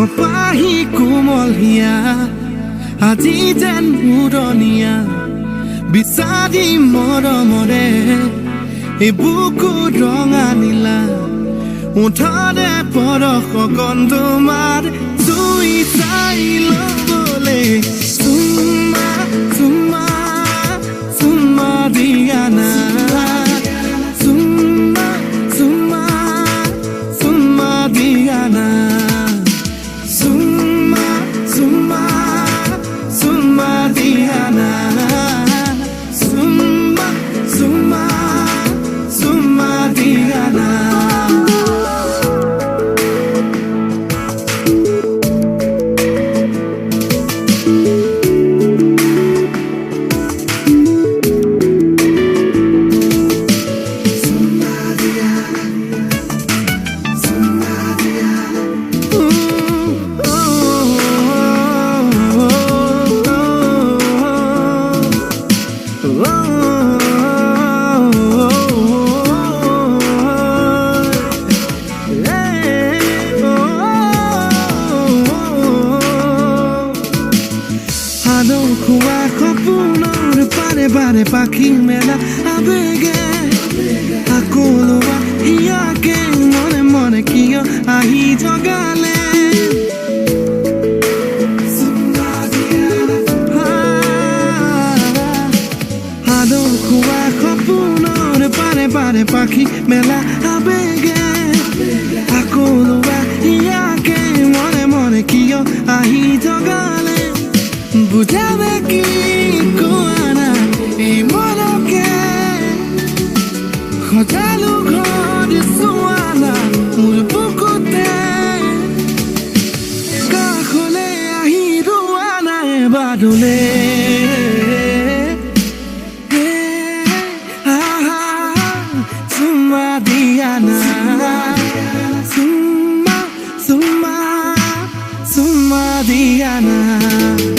কপাহী কোমল হিয়া আজি যেন উৰণীয়া বিচাৰি মৰমৰে এই বুকু ৰঙা নীলা উঠৰে পৰশ কণ তোমাৰ জুই চাই ল'বলে চুমা চুমা চুমা দিয়া না চুমা চুমা চুমা দিয়া না চুমা চুমা চুমা দিয়া না চুমা চুমা চুমা দিয়া না খোৱা সপোনৰ পাৰে পাৰে পাখি মেলা আবেগে আকৌ লোৱা ইয়াকে মনে মনে কিয় আহি জগালে খোৱা সপোনৰ পাৰে পাৰে পাখি মেলা আবেগে আকৌ লোৱা ইয়াকে মনে মনে কিয় আহি জগালে বুঝাবে কি কোয়ানা এই মনকে সজালো ঘৰ চোৱানা মোৰ বুকুতে কাষলে আহি ৰোৱানা এবাৰলে চুমা দিয়া না চুমা চুমা চুমা দিয়া না